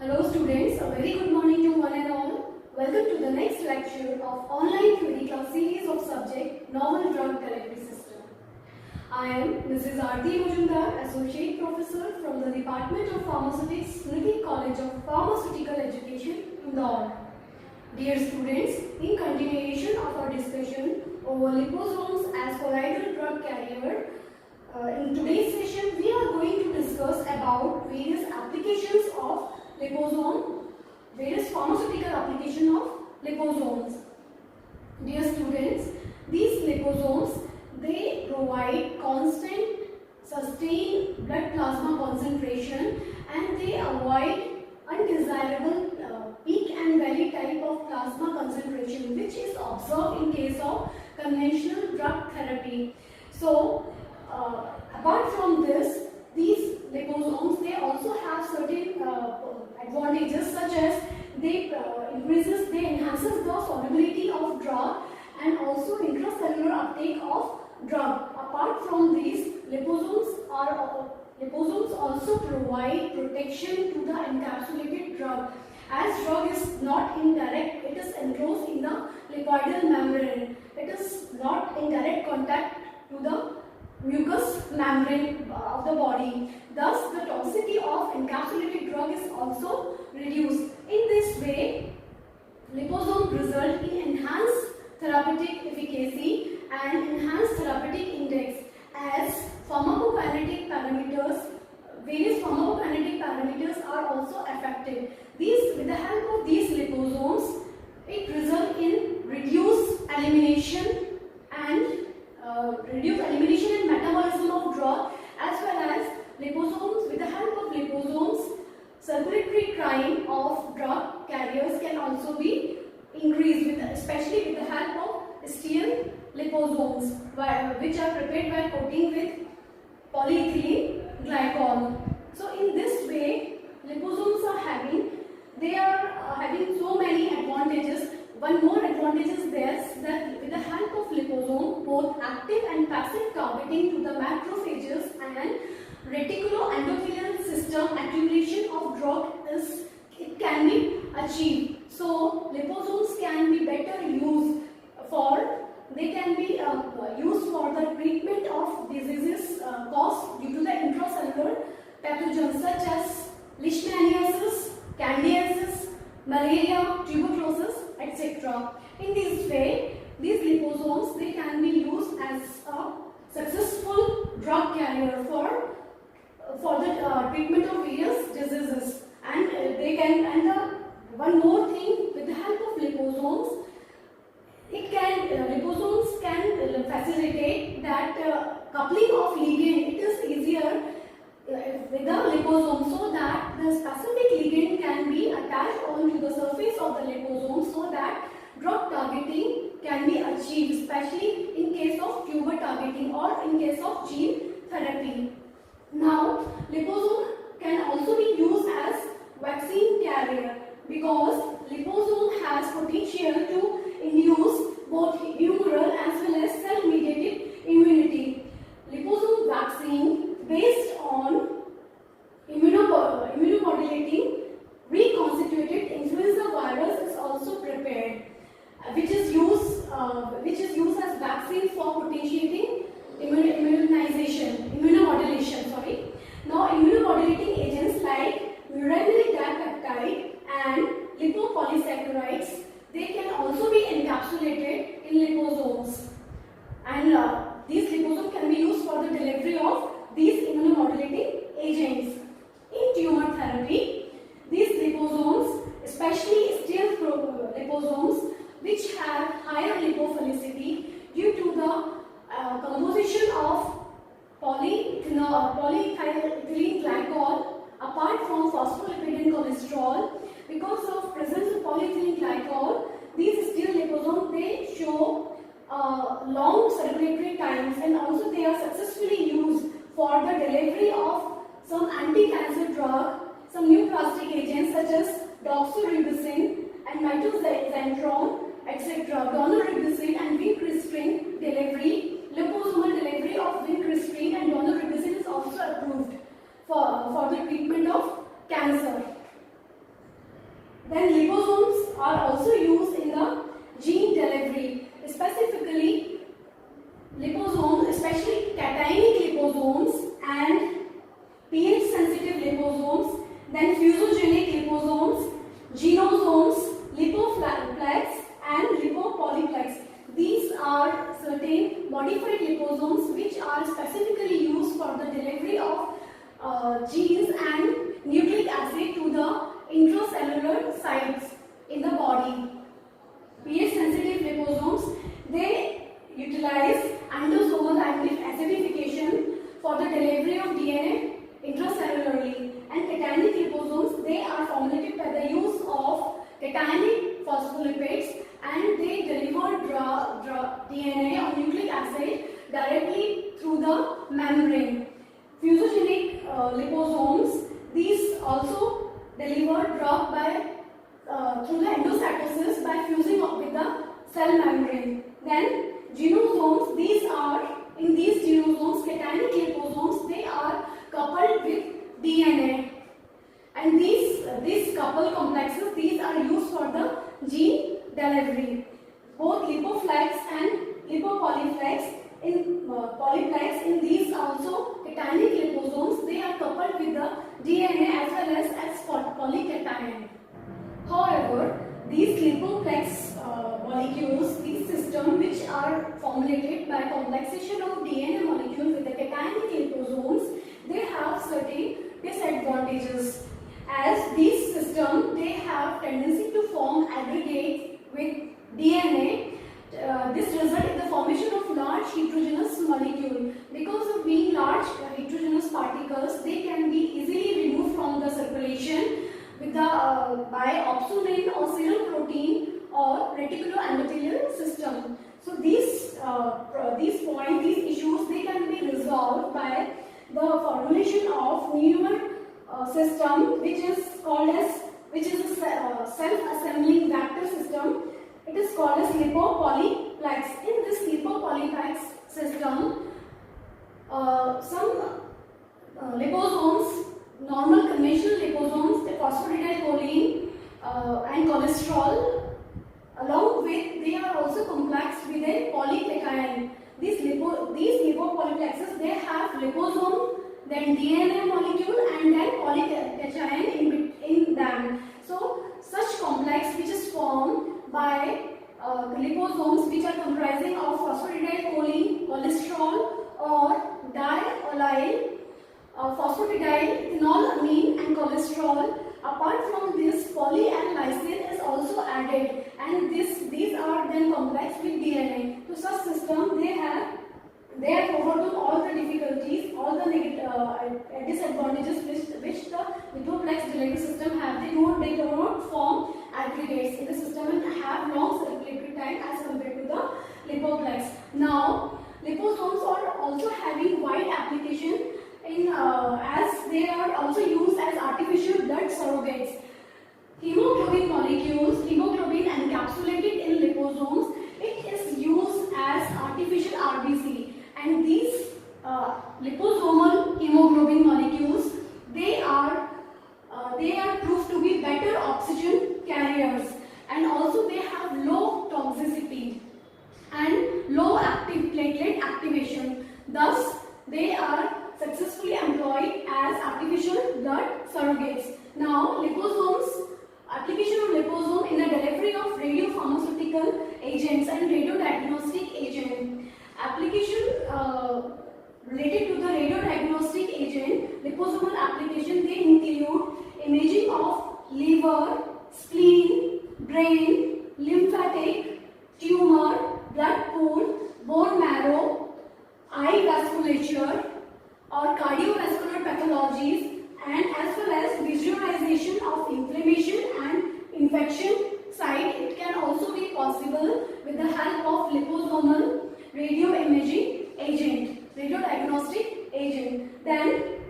Hello students, a very good morning to one and all. Welcome to the next lecture of online theory class series of subject Novel Drug Therapy System. I am Mrs. Aarti Majumdar, Associate Professor from the Department of Pharmaceutics, Smriti College of Pharmaceutical Education, Indore. Dear students, in continuation of our discussion over liposomes as colloidal drug carrier, in today's session we are going to discuss about various applications of liposome, various pharmaceutical application of liposomes. Dear students, these liposomes, they provide constant, sustained blood plasma concentration and they avoid undesirable peak and valley type of plasma concentration which is observed in case of conventional drug therapy. So, apart from this, these liposomes, they also have certain advantages such as they enhances the solubility of drug and also intracellular uptake of drug. Apart from these, liposomes also provide protection to the encapsulated drug. As drug is not indirect, it is enclosed in the lipoidal membrane. It is not in direct contact to the mucous membrane of the body. Thus, the toxicity of encapsulated drug is also reduced. In this way, liposome result in enhanced therapeutic efficacy and enhanced therapeutic index as pharmacokinetic parameters, various pharmacokinetic parameters are also affected. With the help of these liposomes, it results in reduced elimination and metabolism of drug, as well as liposomes. With the help of liposomes, circulatory time of drug carriers can also be increased, especially with the help of steel liposomes, which are prepared by coating with polyethylene glycol. So in this way, liposomes are having so many advantages. One more advantage is that with the help of liposome, both active and passive targeting to the macrophages and reticuloendothelial system accumulation of drug can be achieved. So liposomes can be better used for the treatment of diseases caused due to the intracellular pathogens such as leishmaniasis, candidiasis, malaria, tuberculosis, etc. In this way, these liposomes, they can be used as a successful drug carrier for the treatment of various diseases. And one more thing, with the help of liposomes, liposomes can facilitate that coupling of ligand. It is easier with the liposome, so that the specific ligand can be attached onto the surface of the liposome, so that drug targeting can be achieved, especially in case of tumor targeting or in case of gene therapy. Now, liposome can also be used as vaccine carrier because liposome has potential to induce both humoral as well as cell-mediated immunity. Liposome vaccine based on immunomodulating reconstituted influenza virus is also prepared, which is used as vaccine for potentiating immunomodulation. Now, immunomodulating agents like muranyl dipeptide and lipopolysaccharides, they can also be encapsulated in liposomes, and these liposomes can be used for the delivery of these immunomodulating agents. In tumor therapy, these liposomes, especially steel liposomes, which have higher lipophilicity due to the composition of polyethylene glycol apart from phospholipid and cholesterol. Because of presence of polyethylene glycol, these steel liposomes, they show long circulatory times, and also they are successfully used for the delivery of some anti-cancer drug, some new plastic agents such as doxorubicin and mitoxantrone, etc. Daunorubicin and vincristine delivery, liposomal delivery of vincristine and daunorubicin is also approved for the treatment of cancer. are also used in the gene delivery, specifically liposomes, especially cationic liposomes and pH sensitive liposomes, then fusogenic liposomes, genosomes, lipoplex and lipopolyplex. These are certain modified liposomes which are specifically used for the delivery of genes and nucleic acid to the intracellular sites in the body. pH sensitive liposomes, they utilize endosomal acidification for the delivery of DNA intracellularly, and cationic liposomes, they are formulated by the use of cationic phospholipids and they deliver DNA or nucleic acid directly through the membrane. Fusogenic liposomes, these also deliver drug by through the endocytosis by fusing up with the cell membrane. Then genosomes, in these genosomes, cationic liposomes, they are coupled with DNA, and these coupled complexes, these are used for the gene delivery. Both lipoflex and lipopolyplex in these also cationic liposomes, they are coupled with the DNA as well as polycation. However, these lipoplex molecules, these systems which are formulated by complexation of DNA molecules with the cationic liposomes, they have certain disadvantages. As these systems, they have tendency to form aggregates with DNA. This results in the formation of large heterogeneous molecule. Because of being large heterogeneous particles, they can be easily removed from the circulation with by opsonine or serum protein or reticuloendothelial system. So these issues, they can be resolved by the formulation of newer system which is a self-assembling vector system. It is called as lipopolyplex. In this lipopolyplex system, some liposomes, normal conventional liposomes, the phosphatidylcholine and cholesterol, along with they are also complexed with a polycation. These lipopolyplexes, they have liposome, then DNA molecule and then polycation in them. So such complex which is formed by liposomes which are comprising of phosphatidylcholine, cholesterol or diallyl, phosphatidyl, ethanolamine and cholesterol. Apart from this, poly and lysine is also added, and these are then complex with DNA. So such system, they have overcome all the difficulties, all the disadvantages which the lipoplex delivery system have. They do not form aggregates in the system and have long circulatory time as compared to the lipoplex. Now, liposomes are also having wide application in as they are also used as artificial blood surrogates. Hemoglobin molecules, hemoglobin encapsulated in liposomes, it is used as artificial RBC, and these liposomal hemoglobin molecules, they are proved to be better oxygen carriers, and also they have low toxicity and low active platelet activation. Thus, they are successfully employed as artificial blood surrogates. Now, liposomes, application of liposome in the delivery of radiopharmaceutical agents and radiodiagnostic agent. Application related to the radiodiagnostic agent, liposomal application, they include imaging of liver, spleen, brain, lymphatic, tumor, blood pool, bone marrow, eye vasculature or cardiovascular pathologies, and as well as visualization of inflammation and infection site. It can also be possible with the help of liposomal radioimaging agent, radiodiagnostic agent. Then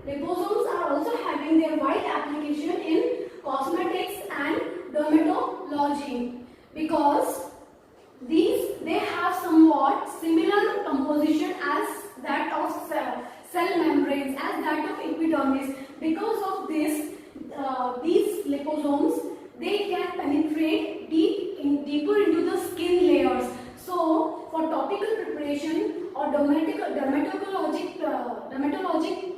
liposomes are also having their wide application in cosmetics and dermatology, because they have somewhat similar composition as that of cell membranes, as that of epidermis. Because of this, these liposomes, they can penetrate deeper into the skin layers. So, for topical preparation or dermatologic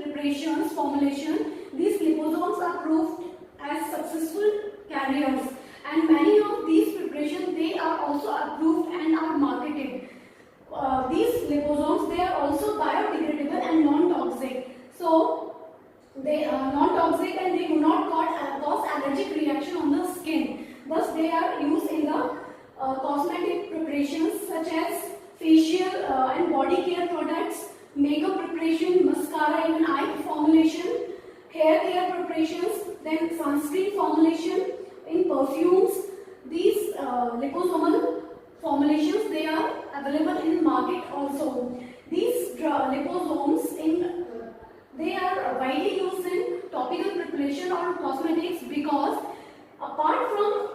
preparations formulation, these liposomes are proved as successful carriers, and many of these preparations they are also approved and are marketed. These liposomes they are also biodegradable and non-toxic. So they are non-toxic and they do not cause allergic reaction on the skin. Thus, they are used in the cosmetic preparations such as facial and body care products, makeup preparation, mascara, even eye formulation, hair care preparations, then sunscreen formulation, in perfumes. These liposomal formulations they are available in market also. These liposomes they are widely used in topical preparation or cosmetics because apart from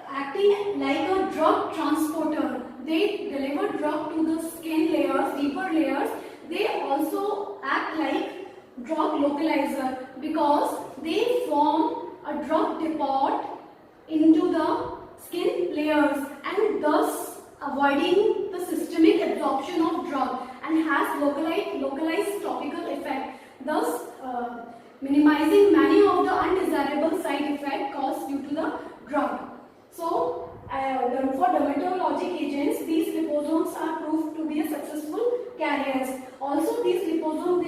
acting like a drug transporter, they deliver drug to the skin layers, deeper layers. They also act like drug localizer because they form a drug depot into the skin layers and thus avoiding the systemic absorption of drug and has localized topical effect, thus minimizing many of the undesirable side effects caused due to the drug. So, for dermatologic agents, these liposomes are proved to be a successful carriers. Also, these liposomes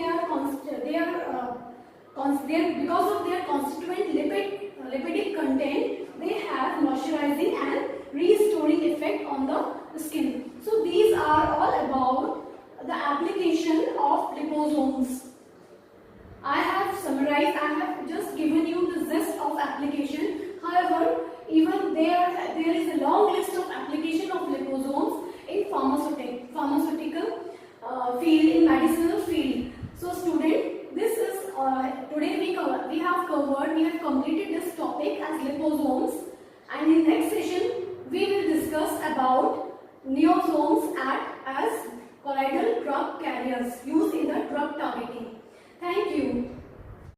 because of their constituent lipidic content, they have moisturizing and restoring effect on the skin. So, these are all about the application of liposomes. I have summarized, I have just given you the gist of application. However, even there is a long list of application of liposomes in pharmaceutical field, in medicinal field. So, student, this is today we have completed this topic as liposomes, and in next session we will discuss about neosomes as colloidal drug carriers used